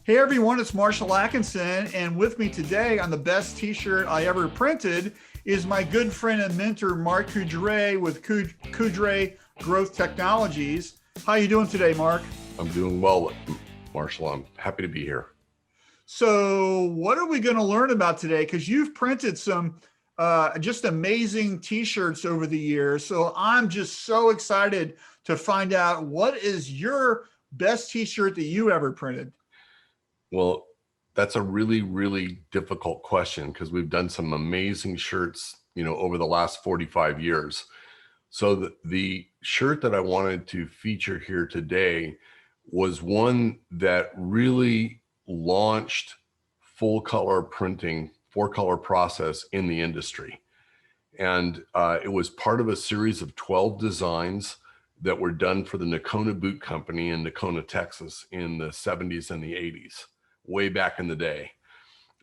Hey everyone, it's Marshall Atkinson, and with me today on the best t-shirt I ever printed is my good friend and mentor, Mark Coudray with Coudray Growth Technologies. How you doing today, Mark? I'm doing well, Marshall. I'm happy to be here. So what are we going to learn about today? Because you've printed some just amazing t-shirts over the years. So I'm just so excited to find out what is your best t-shirt that you ever printed. Well, that's a really, really difficult question because we've done some amazing shirts, over the last 45 years. So the shirt that I wanted to feature here today was one that really launched full color printing, 4-color process in the industry. And it was part of a series of 12 designs that were done for the Nocona Boot Company in Nocona, Texas in the 70s and the 80s, way back in the day.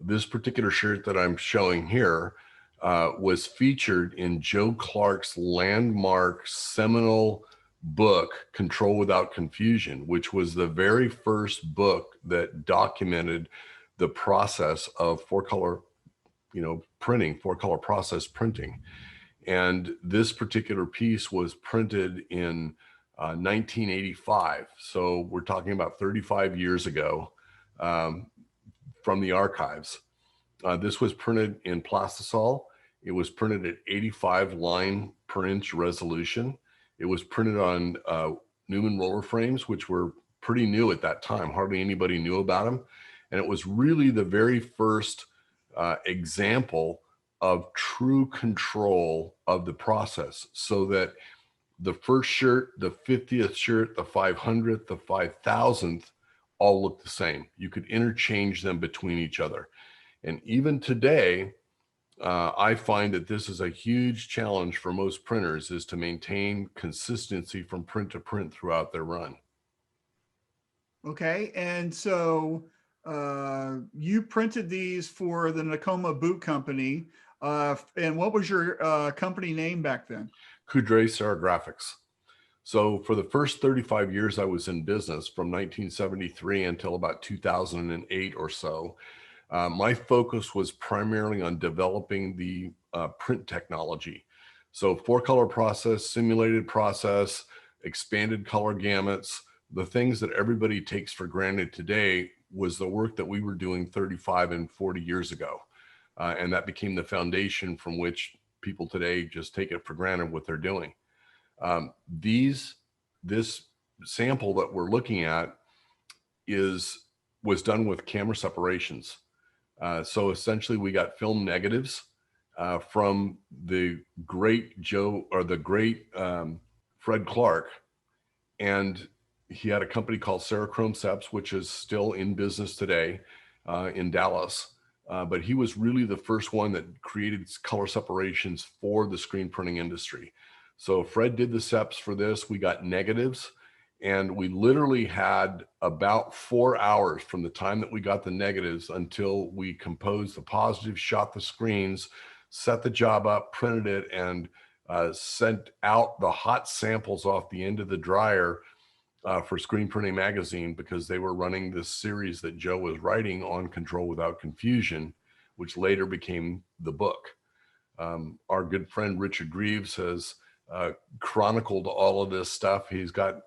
This particular shirt that I'm showing here was featured in Joe Clark's landmark seminal book, Control Without Confusion, which was the very first book that documented the process of 4-color printing, 4-color process printing. And this particular piece was printed in 1985. So we're talking about 35 years ago from the archives. This was printed in plastisol. It was printed at 85 line per inch resolution. It was printed on Newman roller frames, which were pretty new at that time. Hardly anybody knew about them. And it was really the very first example of true control of the process, so that the first shirt, the 50th shirt, the 500th, the 5,000th all look the same. You could interchange them between each other. And even today, I find that this is a huge challenge for most printers, is to maintain consistency from print to print throughout their run. Okay, and so you printed these for the Nocona Boot Company, and what was your company name back then? Coudray Graphics. So for the first 35 years I was in business, from 1973 until about 2008 or so, my focus was primarily on developing the print technology. So 4-color process, simulated process, expanded color gamuts, the things that everybody takes for granted today was the work that we were doing 35 and 40 years ago. And that became the foundation from which people today just take it for granted what they're doing. This sample that we're looking at was done with camera separations. So essentially we got film negatives from the great Fred Clark. And he had a company called Serichrome Seps, which is still in business today in Dallas. But he was really the first one that created color separations for the screen printing industry. So Fred did the Seps for this. We got negatives, and we literally had about 4 hours from the time that we got the negatives until we composed the positives, shot the screens, set the job up, printed it, and sent out the hot samples off the end of the dryer for Screen Printing Magazine, because they were running this series that Joe was writing on Control Without Confusion, which later became the book. Our good friend Richard Greaves has chronicled all of this stuff. He's got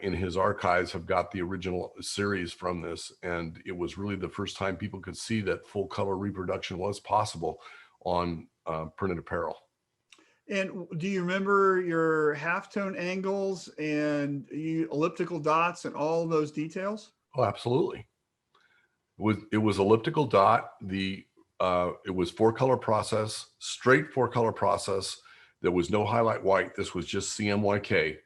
in his archives have got the original series from this, and it was really the first time people could see that full color reproduction was possible on printed apparel. And do you remember your halftone angles and elliptical dots and all those details? Oh, absolutely. It was elliptical dot. It was 4-color process, straight 4-color process. There was no highlight white. This was just CMYK.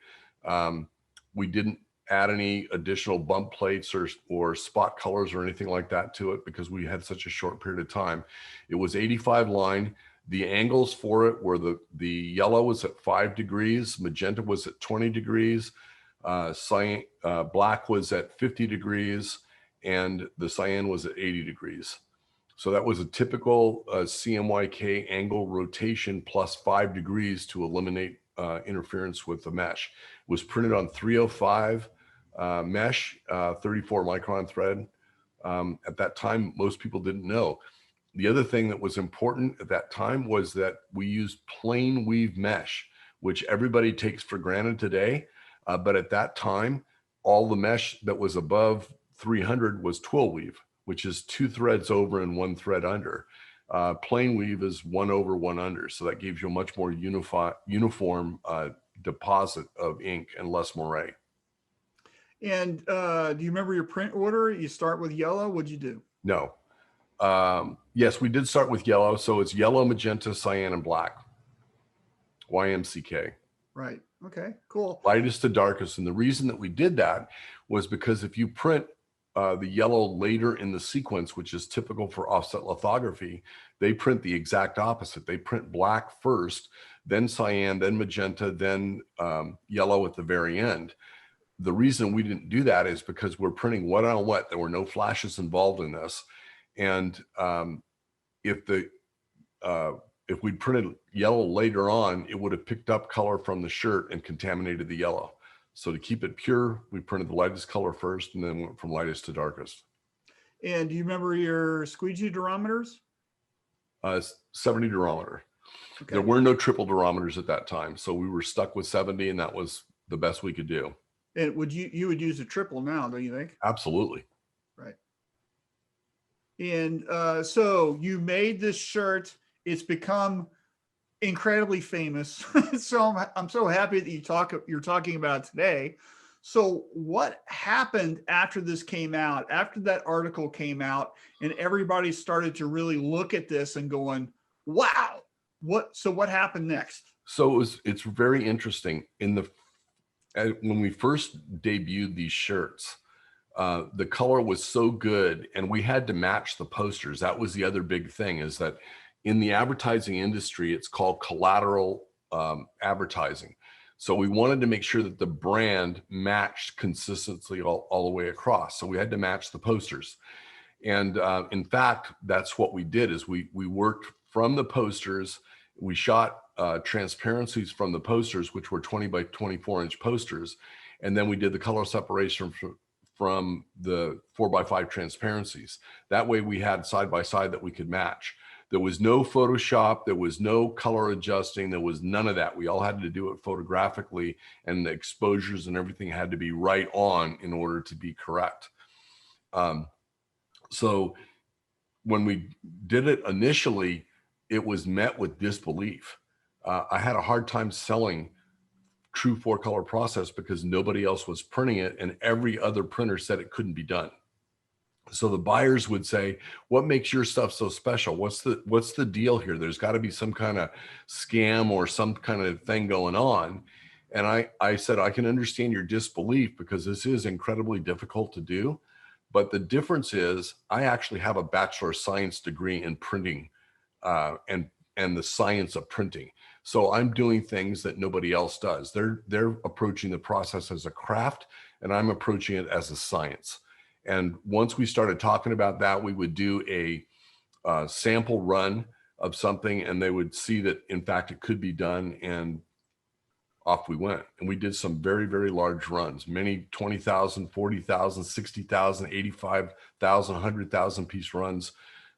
We didn't add any additional bump plates or spot colors or anything like that to it because we had such a short period of time. It was 85 line. The angles for it were the yellow was at 5 degrees, magenta was at 20 degrees, black was at 50 degrees, and the cyan was at 80 degrees. So that was a typical CMYK angle rotation plus 5 degrees to eliminate interference with the mesh. It was printed on 305 mesh, 34 micron thread. At that time, most people didn't know. The other thing that was important at that time was that we used plain weave mesh, which everybody takes for granted today. But at that time, all the mesh that was above 300 was twill weave, which is 2 threads over and 1 thread under. Plain weave is 1 over, 1 under. So that gives you a much more uniform deposit of ink and less moire. And do you remember your print order? You start with yellow. What'd you do? No. Yes, we did start with yellow. So it's yellow, magenta, cyan, and black. YMCK. Right. Okay, cool. Lightest to darkest. And the reason that we did that was because if you print the yellow later in the sequence, which is typical for offset lithography, they print the exact opposite. They print black first, then cyan, then magenta, then yellow at the very end. The reason we didn't do that is because we're printing wet on wet. There were no flashes involved in this. And if we'd printed yellow later on, it would have picked up color from the shirt and contaminated the yellow. So to keep it pure, we printed the lightest color first and then went from lightest to darkest. And do you remember your squeegee durometers? 70 durometer. Okay. There were no triple durometers at that time. So we were stuck with 70 and that was the best we could do. And you would use a triple now, don't you think? Absolutely. Right. And so you made this shirt. It's become incredibly famous. So I'm so happy that you're talking about it today. So what happened after this came out, after that article came out and everybody started to really look at this and going, wow, what happened next? So it's very interesting. When we first debuted these shirts, the color was so good and we had to match the posters. That was the other big thing, is that in the advertising industry, it's called collateral advertising. So we wanted to make sure that the brand matched consistently all the way across. So we had to match the posters. And in fact, that's what we did, is we worked from the posters. We shot transparencies from the posters, which were 20 by 24 inch posters. And then we did the color separation from the 4x5 transparencies. That way we had side by side that we could match. There was no Photoshop, there was no color adjusting, there was none of that. We all had to do it photographically, and the exposures and everything had to be right on in order to be correct. So when we did it initially, it was met with disbelief. I had a hard time selling true 4-color process because nobody else was printing it, and every other printer said it couldn't be done. So the buyers would say, what makes your stuff so special? What's the deal here? There's got to be some kind of scam or some kind of thing going on. And I said, I can understand your disbelief because this is incredibly difficult to do. But the difference is I actually have a Bachelor of Science degree in printing and the science of printing. So I'm doing things that nobody else does. They're approaching the process as a craft, and I'm approaching it as a science. And once we started talking about that, we would do a sample run of something, and they would see that, in fact, it could be done, and off we went. And we did some very, very large runs, many 20,000, 40,000, 60,000, 85,000, 100,000 piece runs.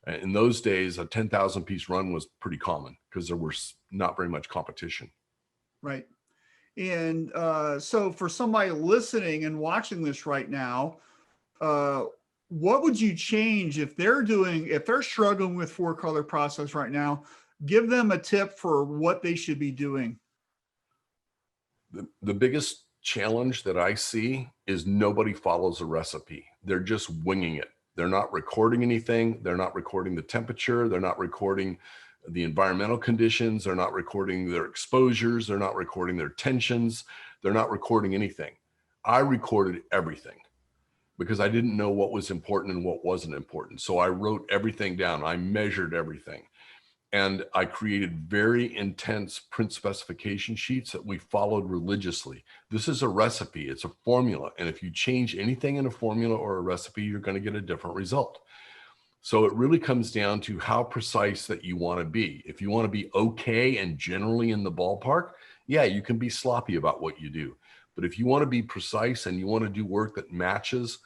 In those days, a 10,000 piece run was pretty common because there was not very much competition. Right. And so for somebody listening and watching this right now, what would you change if they're struggling with 4-color process right now? Give them a tip for what they should be doing. The biggest challenge that I see is nobody follows a recipe. They're just winging it. They're not recording anything. They're not recording the temperature. They're not recording the environmental conditions. They're not recording their exposures. They're not recording their tensions. They're not recording anything. I recorded everything because I didn't know what was important and what wasn't important. So I wrote everything down. I measured everything. And I created very intense print specification sheets that we followed religiously. This is a recipe, it's a formula. And if you change anything in a formula or a recipe, you're going to get a different result. So it really comes down to how precise that you want to be. If you want to be okay and generally in the ballpark, yeah, you can be sloppy about what you do. But if you want to be precise and you want to do work that matches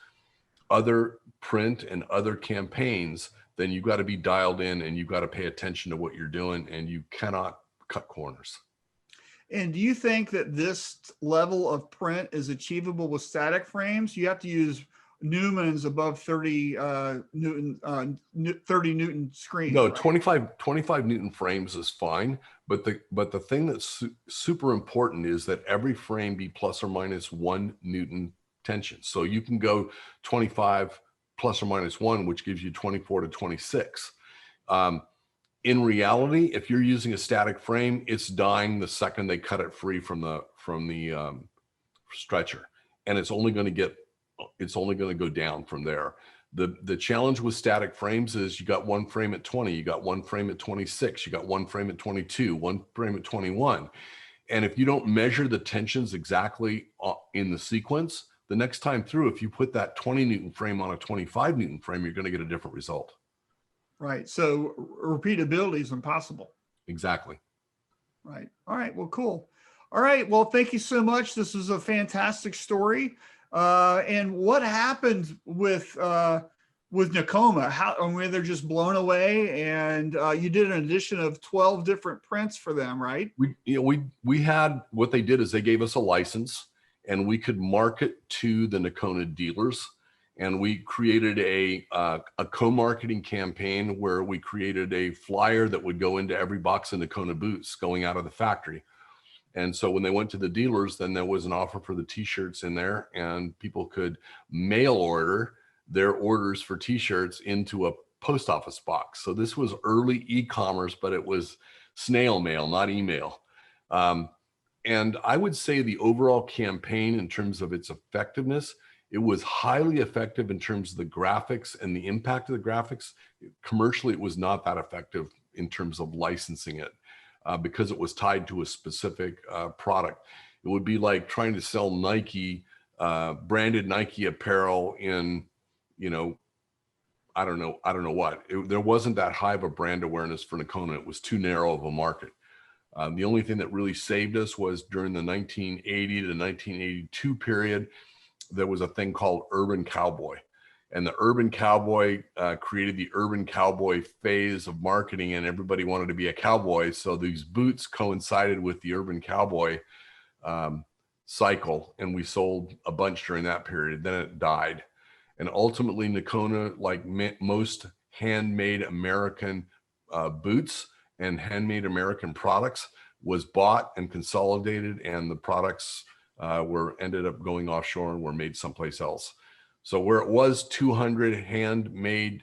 other print and other campaigns, then you got to be dialed in and you got to pay attention to what you're doing, and you cannot cut corners. And do you think that this level of print is achievable with static frames? You have to use Newman's above 30 Newton, 30 Newton screens. No, right? 25 Newton frames is fine, but the thing that's super important is that every frame be plus or minus 1 Newton tension. So you can go 25 plus or minus 1, which gives you 24 to 26. In reality, if you're using a static frame, it's dying the second they cut it free from the stretcher, and it's only going to go down from there. The challenge with static frames is you got one frame at 20, you got one frame at 26, you got one frame at 22, one frame at 21. And if you don't measure the tensions exactly in the sequence, the next time through, if you put that 20 Newton frame on a 25 Newton frame, you're going to get a different result. Right. So repeatability is impossible. Exactly. Right. All right. Well, cool. All right. Well, thank you so much. This was a fantastic story. And what happened with Nocona? I mean, they're just blown away, and you did an edition of 12 different prints for them, right? We had, what they did is they gave us a license, and we could market to the Nocona dealers. And we created a co-marketing campaign where we created a flyer that would go into every box of Nocona boots going out of the factory. And so when they went to the dealers, then there was an offer for the t-shirts in there, and people could mail order their orders for t-shirts into a post office box. So this was early e-commerce, but it was snail mail, not email. And I would say the overall campaign, in terms of its effectiveness, it was highly effective in terms of the graphics and the impact of the graphics. Commercially, it was not that effective in terms of licensing it because it was tied to a specific product. It would be like trying to sell Nike, branded Nike apparel in, I don't know what. There wasn't that high of a brand awareness for Nocona. It was too narrow of a market. The only thing that really saved us was during the 1980 to 1982 period, there was a thing called Urban Cowboy. And the Urban Cowboy created the Urban Cowboy phase of marketing, and everybody wanted to be a cowboy. So these boots coincided with the Urban Cowboy cycle, and we sold a bunch during that period. Then it died. And ultimately, Nocona, like most handmade American boots and handmade American products, was bought and consolidated, and the products ended up going offshore and were made someplace else. So where it was 200 handmade,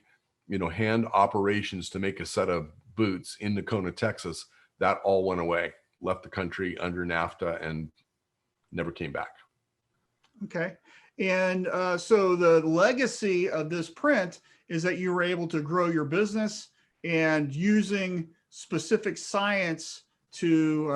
hand operations to make a set of boots in Nocona, Texas, that all went away, left the country under NAFTA, and never came back. Okay. And so the legacy of this print is that you were able to grow your business, and using specific science to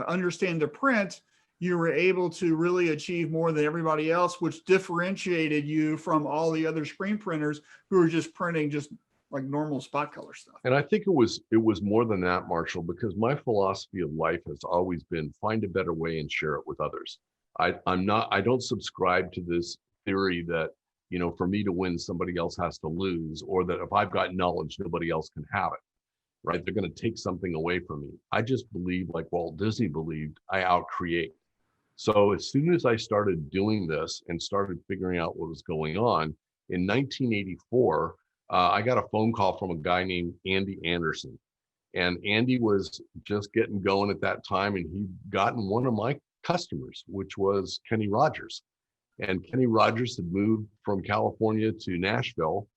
understand the print, you were able to really achieve more than everybody else, which differentiated you from all the other screen printers who were just printing just like normal spot color stuff. And I think it was more than that, Marshall, because my philosophy of life has always been find a better way and share it with others. I don't subscribe to this theory that, for me to win, somebody else has to lose, or that if I've got knowledge, nobody else can have it, right? They're going to take something away from me. I just believe, like Walt Disney believed, I outcreate. So as soon as I started doing this and started figuring out what was going on, in 1984, I got a phone call from a guy named Andy Anderson. And Andy was just getting going at that time, and he'd gotten one of my customers, which was Kenny Rogers. And Kenny Rogers had moved from California to Nashville,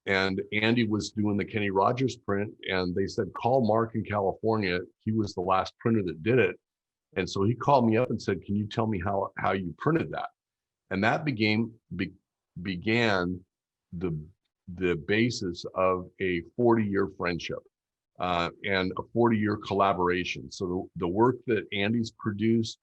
and Andy was doing the Kenny Rogers print, and they said, call Mark in California. He was the last printer that did it. And so he called me up and said, can you tell me how you printed that? And that began the basis of a 40-year friendship and a 40-year collaboration. So the work that Andy's produced,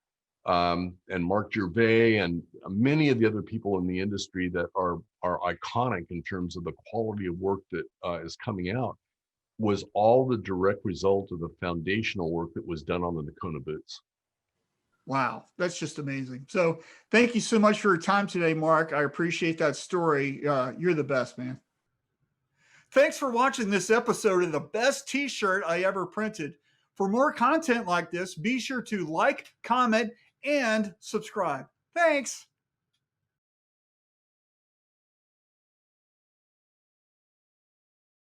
and Mark Coudray and many of the other people in the industry that are iconic in terms of the quality of work that is coming out, was all the direct result of the foundational work that was done on the Nocona boots. Wow, that's just amazing. So thank you so much for your time today, Mark. I appreciate that story. You're the best, man. Thanks for watching this episode of the best t-shirt I ever printed. For more content like this, be sure to like, comment, and subscribe. Thanks.